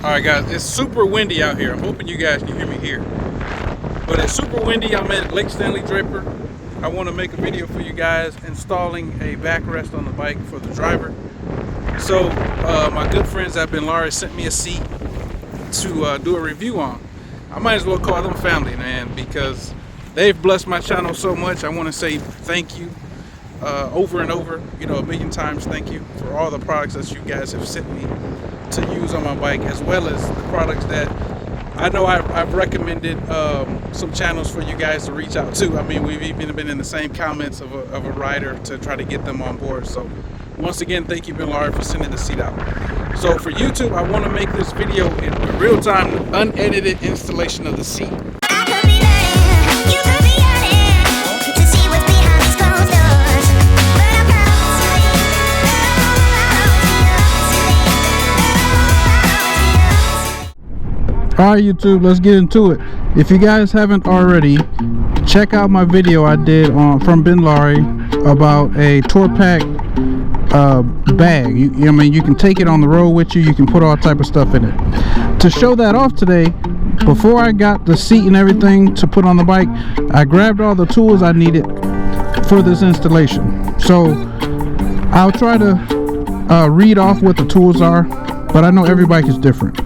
Alright guys, it's super windy out here. I'm hoping you guys can hear me here. But it's super windy. I'm at Lake Stanley Draper. I want to make a video for you guys installing a backrest on the bike for the driver. So my good friends at Benlari sent me a seat to do a review on. I might as well call them family, man, because they've blessed my channel so much. I want to say thank you over and over, you know, a million times thank you for all the products that you guys have sent me to use on my bike, as well as the products that I know I've recommended some channels for you guys to reach out to. I mean, we've even been in the same comments of a rider to try to get them on board. So once again, thank you, Benlari, for sending the seat out. So for YouTube, I want to make this video in real-time, unedited installation of the seat. Alright YouTube, let's get into it. If you guys haven't already, check out my video I did from Benlari about a tour pack bag. I mean, you can take it on the road with you. You can put all type of stuff in it. To show that off today, before I got the seat and everything to put on the bike, I grabbed all the tools I needed for this installation. So I'll try to read off what the tools are, but I know every bike is different.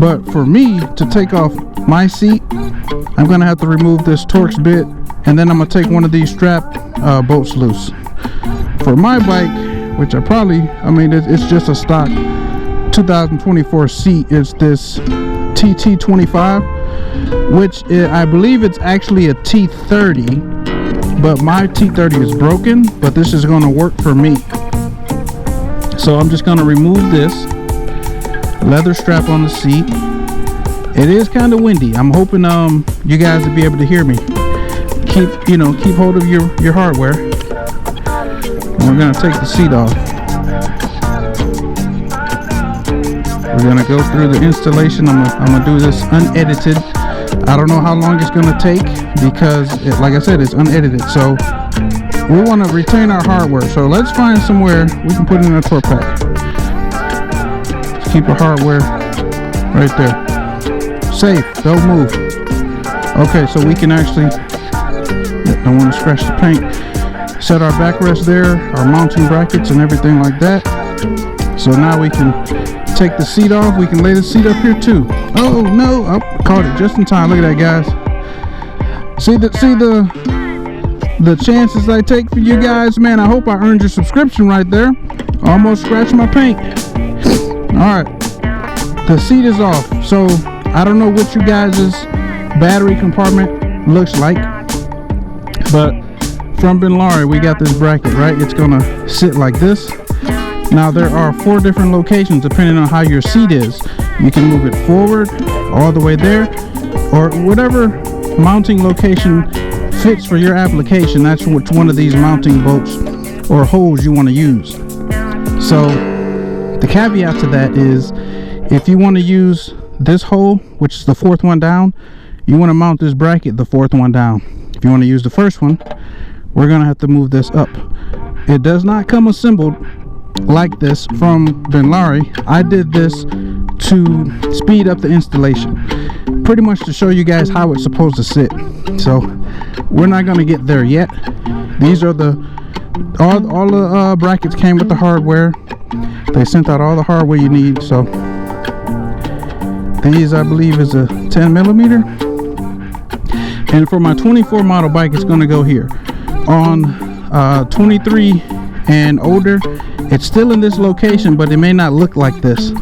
But for me to take off my seat, I'm gonna have to remove this Torx bit, and then I'm gonna take one of these strap bolts loose. For my bike, which I mean, it's just a stock 2024 seat. It's this TT25, which I believe it's actually a T30, but my T30 is broken, but this is gonna work for me. So I'm just gonna remove this leather strap on the seat. It is kind of windy. I'm hoping you guys will be able to hear me. Keep hold of your hardware. And we're gonna take the seat off. We're gonna go through the installation. I'm gonna do this unedited. I don't know how long it's gonna take because like I said, it's unedited. So we want to retain our hardware. So let's find somewhere we can put in a tour pack. Keep our hardware right there. Safe, don't move. Okay, so we can actually, don't want to scratch the paint. Set our backrest there, our mounting brackets and everything like that. So now we can take the seat off. We can lay the seat up here too. Oh no, I caught it just in time. Look at that, guys. See the chances I take for you guys, man. I hope I earned your subscription right there. Almost scratched my paint. Alright, the seat is off. So I don't know what you guys' battery compartment looks like, but from Benlari we got this bracket, right? It's gonna sit like this. Now there are 4 different locations depending on how your seat is. You can move it forward all the way there, or whatever mounting location fits for your application. That's which one of these mounting bolts or holes you want to use. So the caveat to that is, if you want to use this hole, which is the 4th one down, you want to mount this bracket the 4th one down. If you want to use the first one, we're going to have to move this up. It does not come assembled like this from Benlari. I did this to speed up the installation, pretty much to show you guys how it's supposed to sit. So we're not going to get there yet. These are all the brackets came with the hardware. They sent out all the hardware you need. So these, I believe, is a 10mm, and for my 24 model bike, it's going to go here. On 23 and older, it's still in this location, but it may not look like this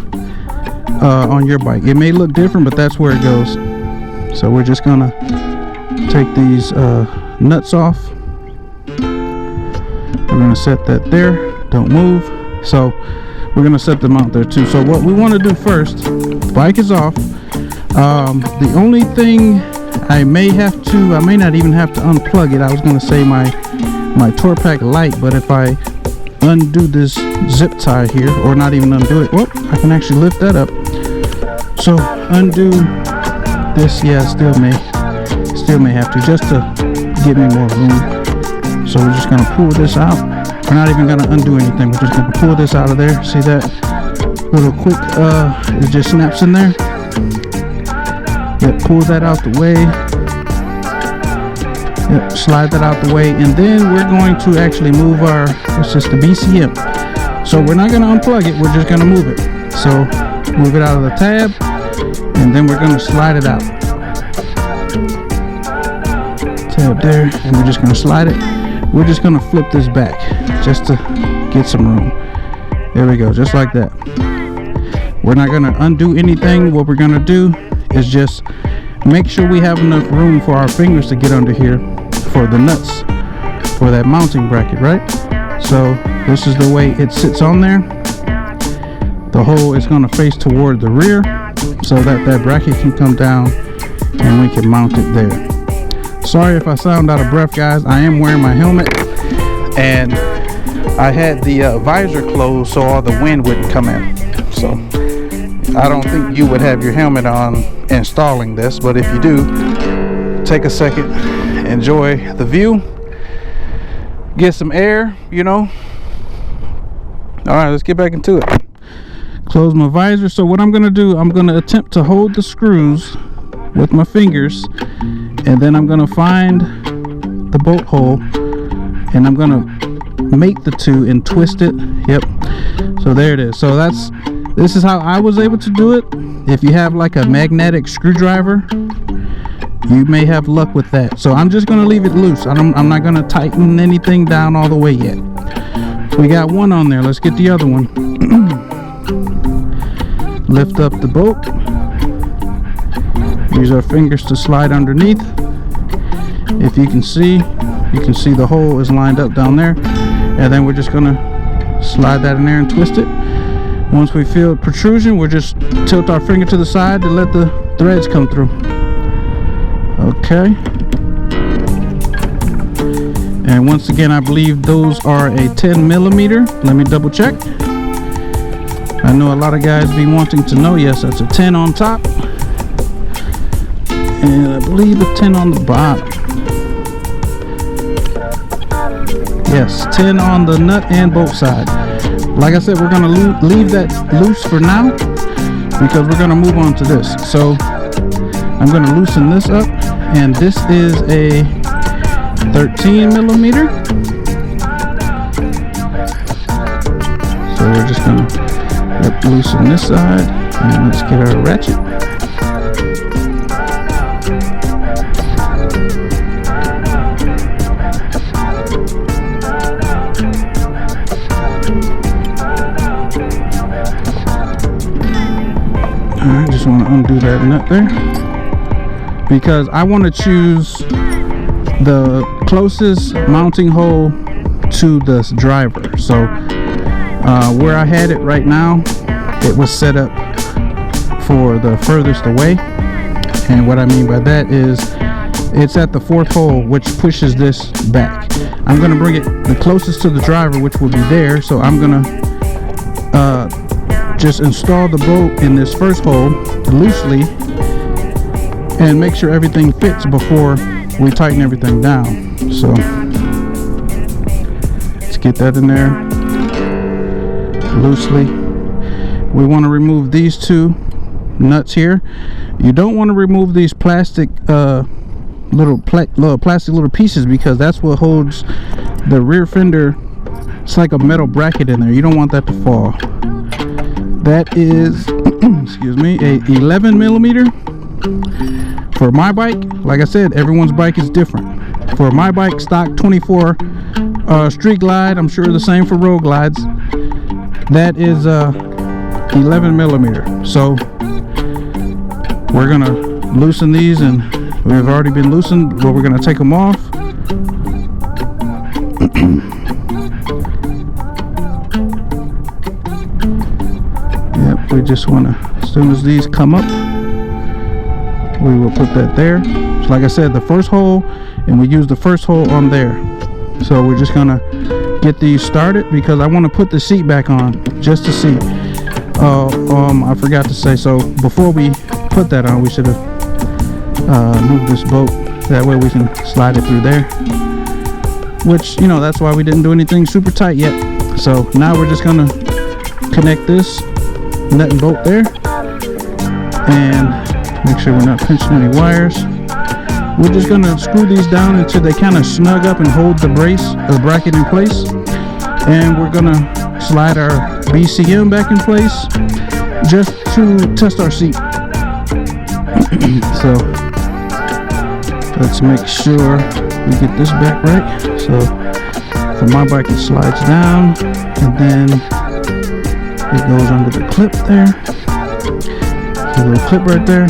on your bike. It may look different, but that's where it goes. So we're just gonna take these nuts off. We're gonna set that there. Don't move. So we're gonna set them out there too. So what we want to do first, the bike is off. The only thing I may not even have to unplug it. I was gonna say my tour pack light, but if I undo this zip tie here, or not even undo it, well, I can actually lift that up. So undo this. Yeah, still may have to, just to give me more room. So we're just gonna pull this out. We're not even gonna undo anything. We're just gonna pull this out of there. See that? Little quick, it just snaps in there. Yep, pull that out the way. Yep, slide that out the way, and then we're going to actually move our, it's just the BCM. So we're not going to unplug it, we're just going to move it. So move it out of the tab, and then we're going to slide it out. Tab there, and we're just going to slide it. We're just going to flip this back just to get some room. There we go, just like that. We're not going to undo anything. What we're going to do is just make sure we have enough room for our fingers to get under here for the nuts for that mounting bracket, right? So this is the way it sits on there. The hole is going to face toward the rear so that that bracket can come down and we can mount it there. Sorry if I sound out of breath, guys. I am wearing my helmet, and I had the visor closed so all the wind wouldn't come in. So I don't think you would have your helmet on installing this, but if you do, take a second, enjoy the view, get some air, you know. All right, let's get back into it. Close my visor. So what I'm going to do, I'm going to attempt to hold the screws with my fingers, and then I'm going to find the bolt hole, and I'm going to mate the two and twist it. Yep, so there it is. So this is how I was able to do it. If you have like a magnetic screwdriver, you may have luck with that. So I'm just going to leave it loose. I'm not going to tighten anything down all the way yet. We got one on there. Let's get the other one. Lift up the bolt. Use our fingers to slide underneath. If you can see the hole is lined up down there. And then we're just going to slide that in there and twist it. Once we feel protrusion, we'll just tilt our finger to the side to let the threads come through. Okay. And once again, I believe those are a 10 millimeter. Let me double check. I know a lot of guys be wanting to know. Yes, that's a 10 on top. And I believe a 10 on the bottom. Yes, 10 on the nut and bolt side. Like I said, we're going to leave that loose for now because we're going to move on to this. So I'm going to loosen this up, and this is a 13 millimeter. So we're just going to loosen this side, and let's get our ratchet. I just want to undo that nut there because I want to choose the closest mounting hole to the driver. So where I had it right now, it was set up for the furthest away, and what I mean by that is it's at the fourth hole, which pushes this back. I'm going to bring it the closest to the driver, which will be there. So I'm going to just install the bolt in this first hole loosely and make sure everything fits before we tighten everything down. So let's get that in there loosely. We want to remove these two nuts here. You don't want to remove these plastic little plastic little pieces, because that's what holds the rear fender. It's like a metal bracket in there. You don't want that to fall. That is excuse me, a 11 millimeter for my bike. Like I said, everyone's bike is different. For my bike, stock 24 street glide, I'm sure the same for road glides, that is 11 millimeter. So we're gonna loosen these, and we've already been loosened, but we're gonna take them off. We just want to, as soon as these come up, we will put that there. So like I said, the first hole, and we use the first hole on there. So we're just gonna get these started because I want to put the seat back on just to see. I forgot to say, so before we put that on, we should have moved this bolt. That way we can slide it through there, which, you know, that's why we didn't do anything super tight yet. So now we're just gonna connect this nut and bolt there, and make sure we're not pinching any wires. We're just gonna screw these down until they kind of snug up and hold the brace or the bracket in place, and we're gonna slide our BCM back in place just to test our seat. So let's make sure we get this back right. So for my bike, it slides down and then it goes under the clip there. A little clip right there.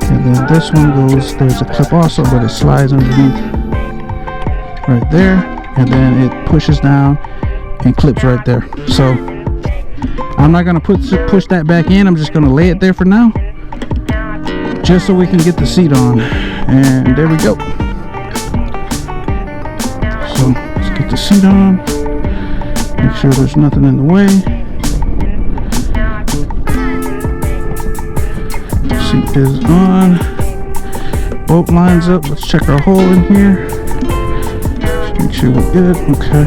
And then this one goes, there's a clip also, but it slides underneath right there. And then it pushes down and clips right there. So I'm not gonna push that back in. I'm just gonna lay it there for now, just so we can get the seat on. And there we go. So let's get the seat on. Make sure there's nothing in the way. Seat is on. Bolt lines up. Let's check our hole in here. Just make sure we're good. Okay.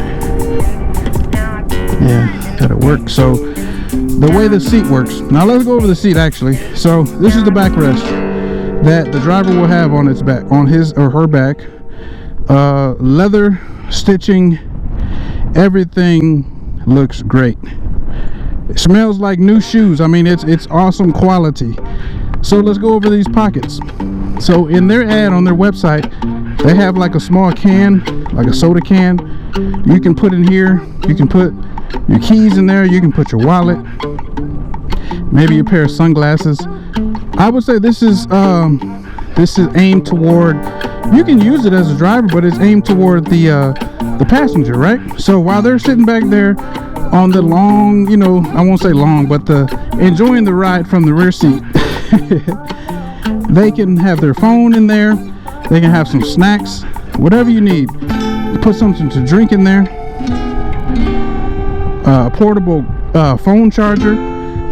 Yeah, that'll work. So the way the seat works. Now let's go over the seat actually. So this is the backrest that the driver will have on its back, on his or her back. Leather stitching, everything looks great. It smells like new shoes. I mean, it's awesome quality. So let's go over these pockets. So in their ad on their website, they have like a small can, like a soda can. You can put in here. You can put your keys in there. You can put your wallet, maybe a pair of sunglasses. I would say this is aimed toward, you can use it as a driver, but it's aimed toward the passenger, right? So while they're sitting back there on the long, you know, I won't say long, but enjoying the ride from the rear seat, they can have their phone in there. They can have some snacks, whatever you need. Put something to drink in there. A portable phone charger.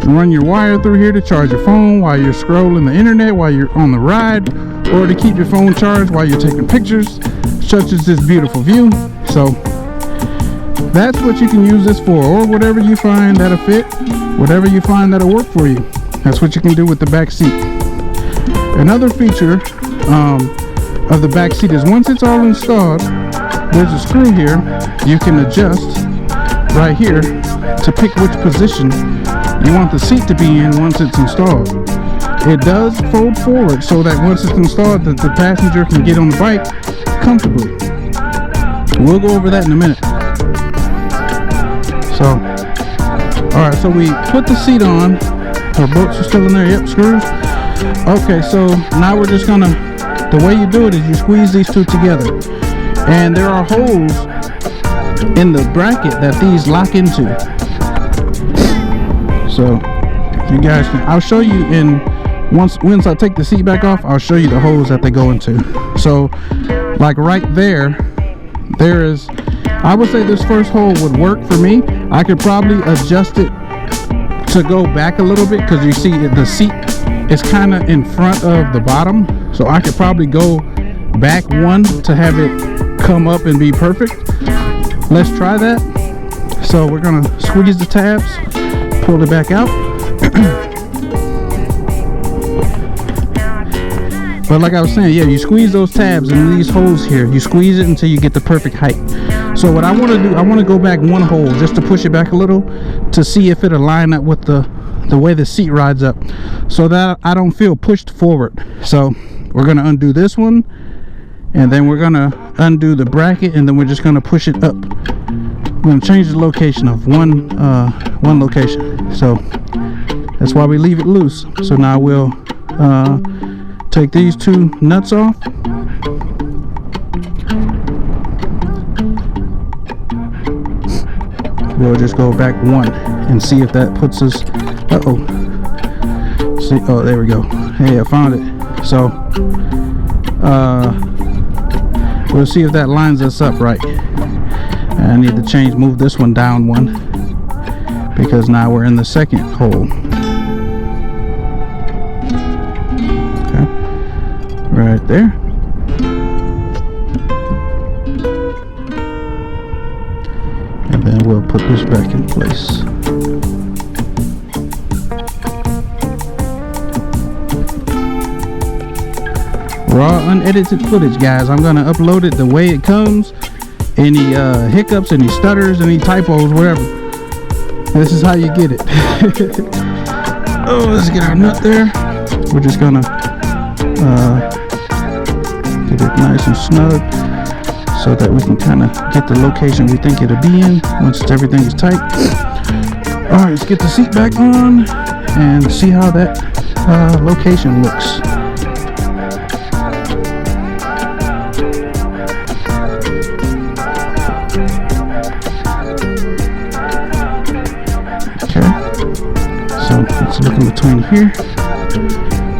Run your wire through here to charge your phone while you're scrolling the internet, while you're on the ride, or to keep your phone charged while you're taking pictures, such as this beautiful view. So that's what you can use this for, or whatever you find that'll fit, whatever you find that'll work for you. That's what you can do with the back seat. Another feature of the back seat is once it's all installed, there's a screw here you can adjust right here to pick which position you want the seat to be in once it's installed. It does fold forward so that once it's installed, that the passenger can get on the bike comfortably. We'll go over that in a minute. So, alright, so we put the seat on. Our bolts are still in there. Yep, screws. Okay, so now we're just gonna, the way you do it is you squeeze these two together. And there are holes in the bracket that these lock into. So you guys can, I'll show you in once I take the seat back off, I'll show you the holes that they go into. So like right there is, I would say this first hole would work for me. I could probably adjust it to go back a little bit, because you see the seat is kind of in front of the bottom, so I could probably go back one to have it come up and be perfect. Let's try that. So we're gonna squeeze the tabs, pull it back out. But like I was saying, yeah, you squeeze those tabs and these holes here, you squeeze it until you get the perfect height. So what I want to do, I want to go back one hole just to push it back a little to see if it'll line up with the way the seat rides up, so that I don't feel pushed forward. So we're going to undo this one, and then we're going to undo the bracket, and then we're just going to push it up. I'm going to change the location of one location. So that's why we leave it loose. So now we'll take these two nuts off. We'll just go back one and see if that puts us, see, oh, there we go. Hey, I found it. So we'll see if that lines us up right. I need to move this one down one, because now we're in the second hole. Okay, right there. And then we'll put this back in place. Raw, unedited footage, guys. I'm gonna upload it the way it comes. Any hiccups, any stutters, any typos, whatever. This is how you get it. Oh, let's get our nut there. We're just gonna get it nice and snug so that we can kind of get the location we think it'll be in once everything is tight. All right, let's get the seat back on and see how that location looks. Let's look in between here.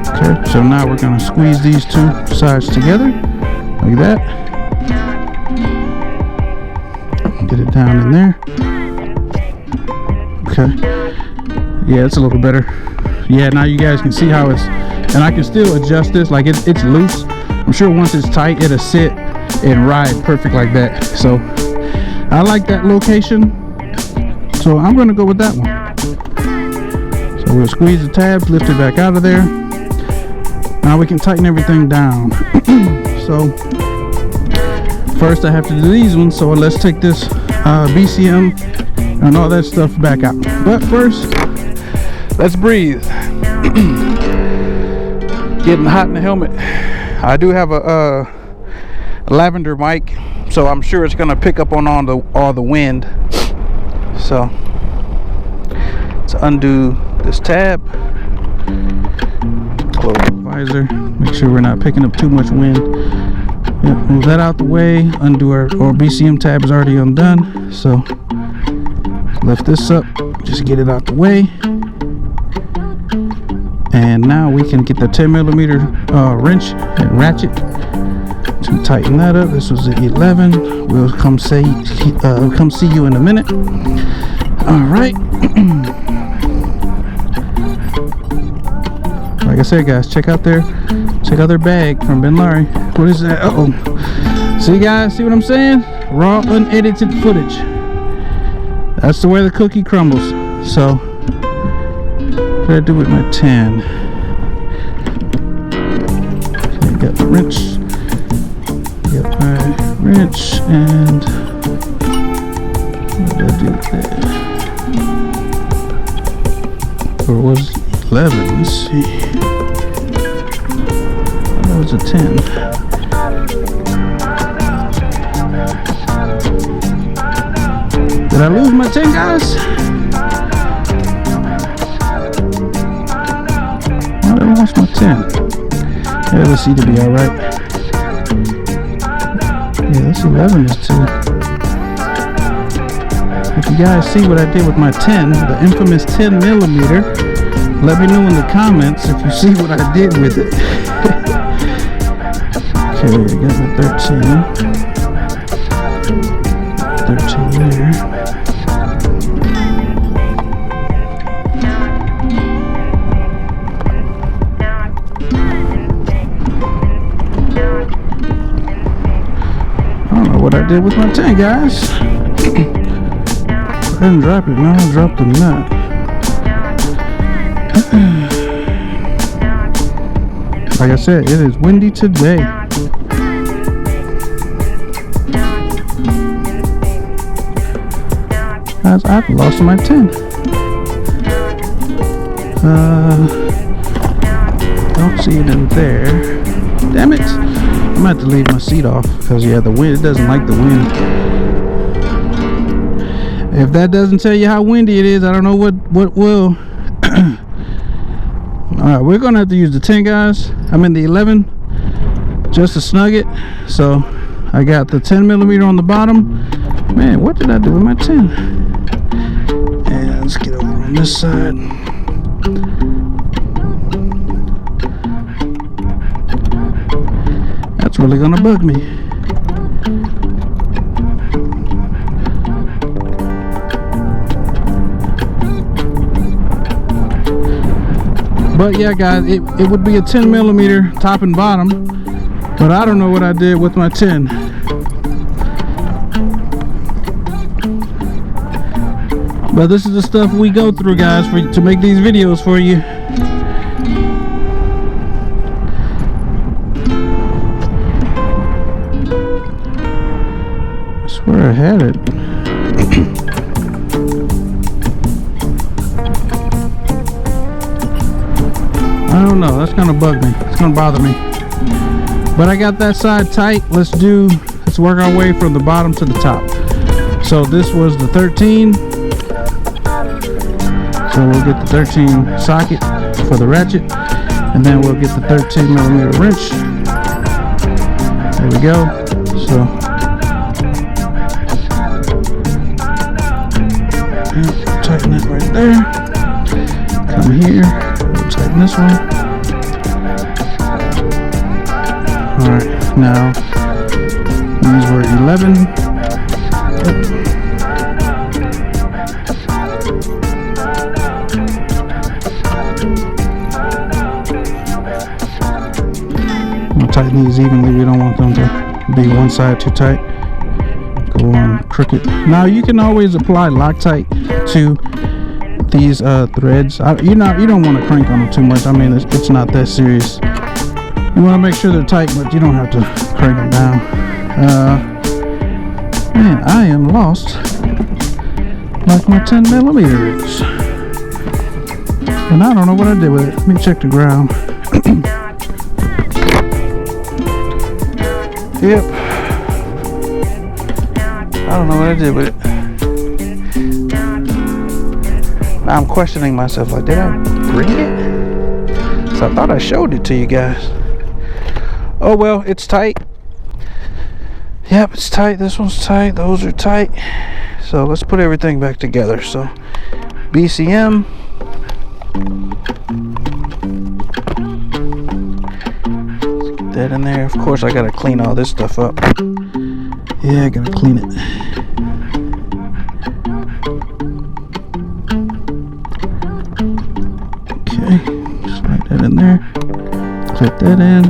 Okay, so now we're going to squeeze these two sides together like that. Get it down in there. Okay, yeah, it's a little better. Yeah, now you guys can see how it's, and I can still adjust this like it's loose. I'm sure once it's tight it'll sit and ride perfect like that. So I like that location, so I'm going to go with that one. We'll squeeze the tabs, lift it back out of there. Now we can tighten everything down. So first I have to do these ones, so let's take this BCM and all that stuff back out. But first, let's breathe. Getting hot in the helmet. I do have a lavender mic, so I'm sure it's gonna pick up on all the wind. So let's undo this tab, close the visor, make sure we're not picking up too much wind. Yep, move that out the way, undo our BCM tab is already undone, so lift this up, just get it out the way. And now we can get the 10mm wrench and ratchet to tighten that up. This was the 11. We'll come see you in a minute. All right. Like I said, guys, check out their bag from Ben Larry. What is that? Uh-oh. See, guys, see what I'm saying? Raw, unedited footage. That's the way the cookie crumbles. So what did I do with my 10? Okay, got the wrench. Got my wrench, and what did I do with that? Or was 11? Let's see. That was a 10. Did I lose my 10, guys? Why did I lose my 10? Yeah, let's see to be alright. Yeah, this 11 is 2. If you guys see what I did with my 10, the infamous 10mm, let me know in the comments if you see what I did with it. Okay, I got my 13. 13 there. I don't know what I did with my 10, guys. I didn't drop it, now I dropped the nut. Like I said, it is windy today. Guys, I've lost my 10. Don't see it in there. Damn it! I'm gonna have to leave my seat off because yeah, the wind, it doesn't like the wind. If that doesn't tell you how windy it is, I don't know what will. Alright, we're gonna have to use the 10, guys. I'm in the 11 just to snug it. So I got the 10mm on the bottom. Man, what did I do with my 10? And let's get over on this side. That's really gonna bug me. But yeah, guys, it would be a 10mm top and bottom, but I don't know what I did with my 10. But this is the stuff we go through, guys, to make these videos for you. swear I had it. I don't know, that's gonna bug me. It's gonna bother me. But I got that side tight. Let's work our way from the bottom to the top. So this was the 13. So we'll get the 13 socket for the ratchet, and then we'll get the 13mm wrench. There we go. So tighten it right there. Come here. We'll tighten this one. Alright, now these were 11. We'll tighten these evenly. We don't want them to be one side too tight. Go on crooked. Now you can always apply Loctite to these threads. You don't want to crank on them too much. I mean, it's not that serious. You want to make sure they're tight, but you don't have to crank them down. Man, I am lost like my 10mm is. And I don't know what I did with it. Let me check the ground. Yep. I don't know what I did with it. Now I'm questioning myself, like, did I bring it? So I thought I showed it to you guys. Oh well, it's tight. Yep, it's tight. This one's tight. Those are tight. So let's put everything back together. So BCM. Let's get that in there. Of course, I gotta clean all this stuff up. Yeah, I gotta clean it. Okay, slide that in there. Clip that in.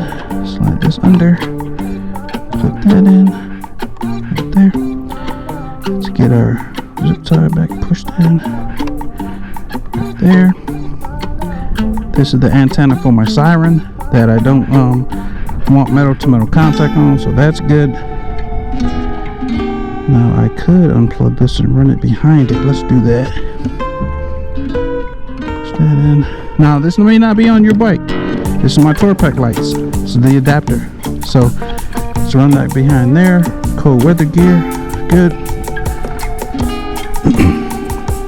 Slide this under. Clip that in. Right there. Let's get our zip tie back pushed in. Right there. This is the antenna for my siren that I don't want metal to metal contact on, so that's good. Now I could unplug this and run it behind it. Let's do that. Push that in. Now this may not be on your bike. This is my Torpack lights. This is the adapter. So let's run that behind there. Cold weather gear. Good.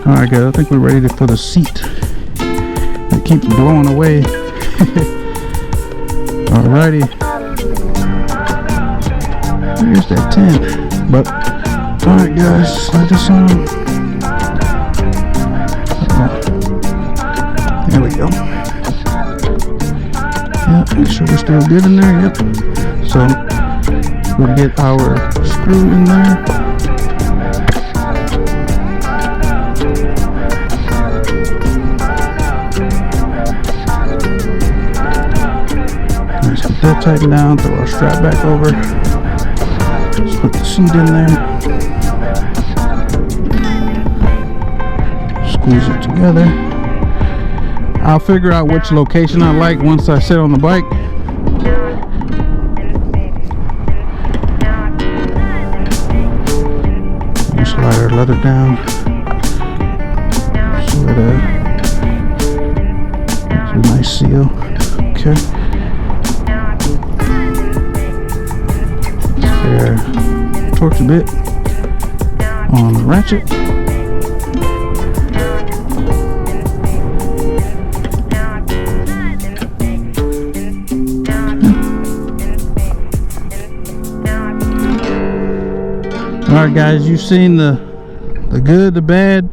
Alright guys, I think we're ready for the seat. It keeps blowing away. Alrighty. Here's that 10. But alright guys, slide this on. There we go. Yep, make sure we're still good in there. Yep. So we'll get our screw in there. Let's get that tightened down. Throw our strap back over. Let's put the seat in there. Squeeze it together. I'll figure out which location I like once I sit on the bike. You slide our leather down so it makes a nice seal. Okay. There, torques a bit on the ratchet. Alright guys, you've seen the good, the bad,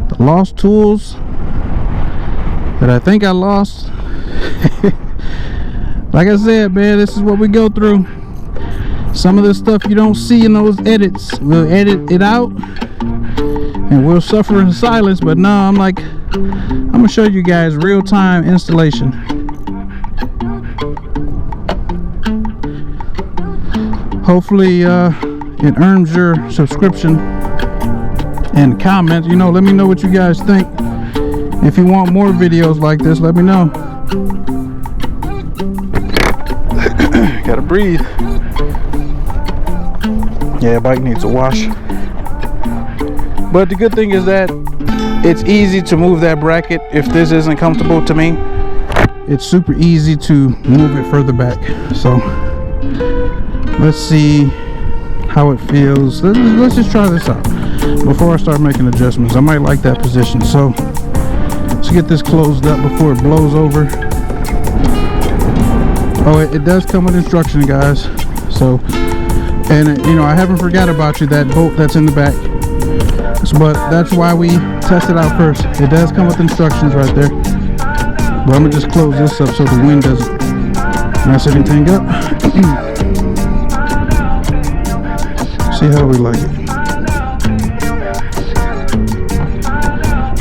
the lost tools that I think I lost. Like I said, man, this is what we go through. Some of the stuff you don't see in those edits, we'll edit it out and we'll suffer in silence. But no, I'm gonna show you guys real-time installation. Hopefully it earns your subscription and comments. You know, let me know what you guys think. If you want more videos like this, let me know. Gotta breathe. Yeah, bike needs a wash. But the good thing is that it's easy to move that bracket. If this isn't comfortable to me, it's super easy to move it further back. So let's see how it feels. Let's just try this out before I start making adjustments. I might like that position. So let's get this closed up before it blows over. Oh, it does come with instruction, guys. So, and you know, I haven't forgot about you, that bolt that's in the back. But that's why we test it out first. It does come with instructions right there. But I'm gonna just close this up so the wind doesn't mess anything up. See how we like it.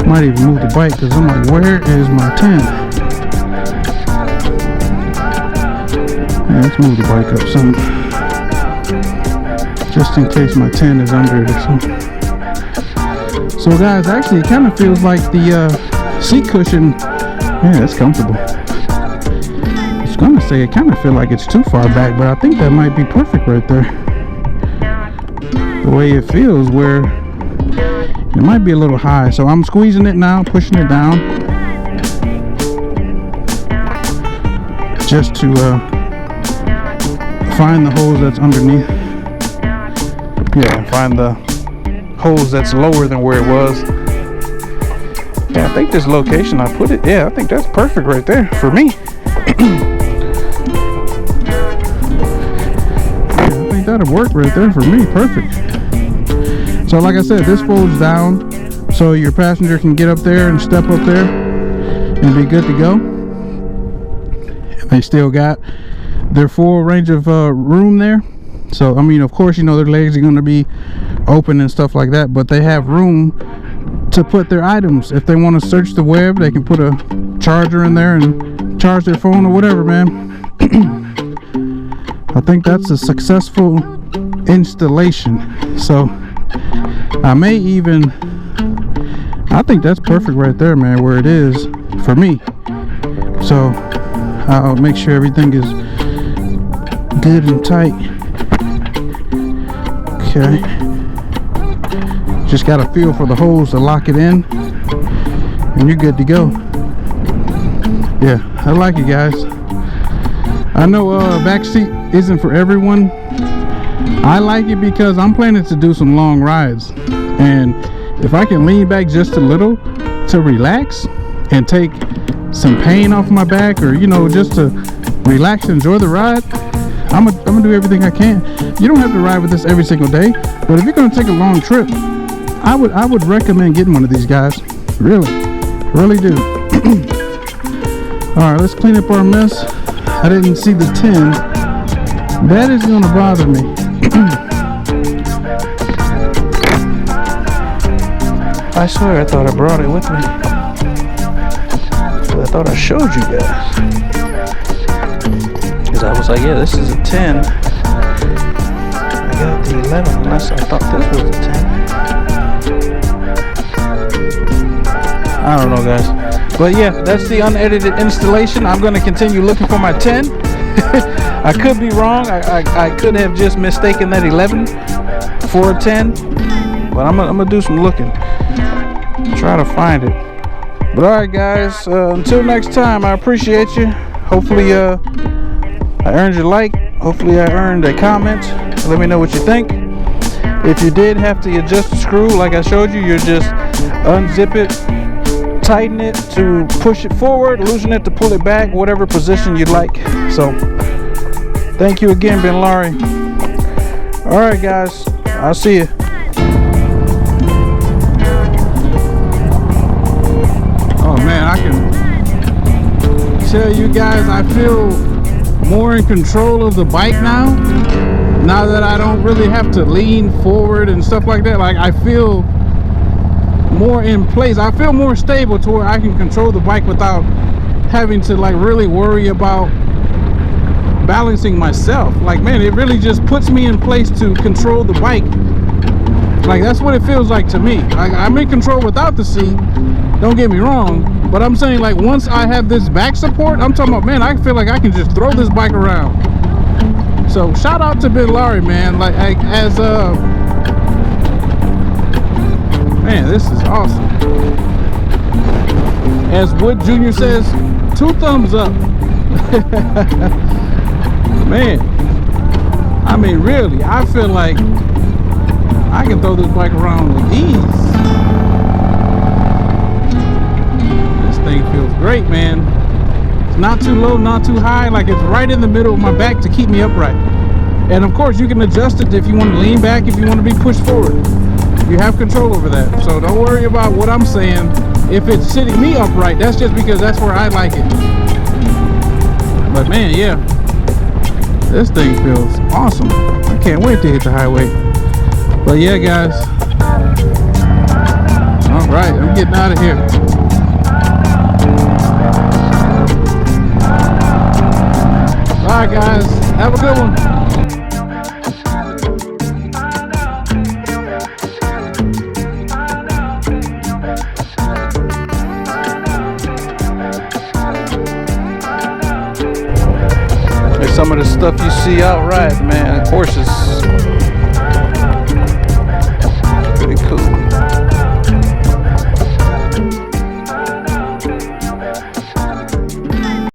Might even move the bike because I'm like, where is my 10? Yeah, let's move the bike up some, just in case my 10 is under it or something. So guys, actually it kind of feels like the seat cushion, yeah, it's comfortable. I was gonna say it kind of feel like it's too far back, but I think that might be perfect right there. The way it feels, where it might be a little high. So I'm squeezing it now, pushing it down, just to find the holes that's underneath. Yeah, find the holes that's lower than where it was. Yeah, I think this location I put it, yeah, I think that's perfect right there for me. Yeah, I think that'll work right there for me. Perfect. So like I said, this folds down so your passenger can get up there and step up there and be good to go. And they still got their full range of room there. So I mean, of course, you know, their legs are going to be open and stuff like that, but they have room to put their items. If they want to search the web, they can put a charger in there and charge their phone or whatever, man. I think that's a successful installation. So I may even, I think that's perfect right there, man, where it is for me. So I'll make sure everything is good and tight. Okay, just got a feel for the holes to lock it in and you're good to go. Yeah, I like it, guys. I know back seat isn't for everyone. I like it because I'm planning to do some long rides, and if I can lean back just a little to relax and take some pain off my back, or you know, just to relax and enjoy the ride, I'm gonna do everything I can. You don't have to ride with this every single day, but if you're gonna take a long trip, I would recommend getting one of these, guys. Really do. All right, let's clean up our mess. I didn't see the 10. That is gonna bother me. I swear I thought I brought it with me. I thought I showed you guys. Because I was like, yeah, this is a 10. I got the 11 unless I thought this was a 10. I don't know, guys. But yeah, that's the unedited installation. I'm going to continue looking for my 10. I could be wrong. I could have just mistaken that 11 for a 10. But I'm gonna do some looking. Try to find it. But alright, guys, until next time, I appreciate you. Hopefully I earned your like. Hopefully I earned a comment. Let me know what you think. If you did have to adjust the screw like I showed you, just unzip it, tighten it to push it forward, loosen it to pull it back, whatever position you'd like. So thank you again, Ben Laurie. Alright, guys, I'll see you. Oh man, I can tell you guys, I feel more in control of the bike now that I don't really have to lean forward and stuff like that. Like, I feel more in place. I feel more stable to where I can control the bike without having to like really worry about balancing myself. Like, man, it really just puts me in place to control the bike. Like, that's what it feels like to me. Like, I'm in control without the seat, don't get me wrong, but I'm saying, like, once I have this back support, I'm talking about, man, I feel like I can just throw this bike around. So shout out to Ben Laurie, man. Like as man, this is awesome. As Wood Jr. says, 2 thumbs up. Man, I mean, really, I feel like I can throw this bike around with ease. This thing feels great, man. It's not too low, not too high. Like, it's right in the middle of my back to keep me upright. And of course, you can adjust it if you want to lean back, if you want to be pushed forward. You have control over that. So don't worry about what I'm saying. If it's sitting me upright, that's just because that's where I like it. But man, yeah, this thing feels awesome. I can't wait to hit the highway. But yeah, guys, all right, I'm getting out of here. All right, guys, have a good one. Some of the stuff you see outright, man, horses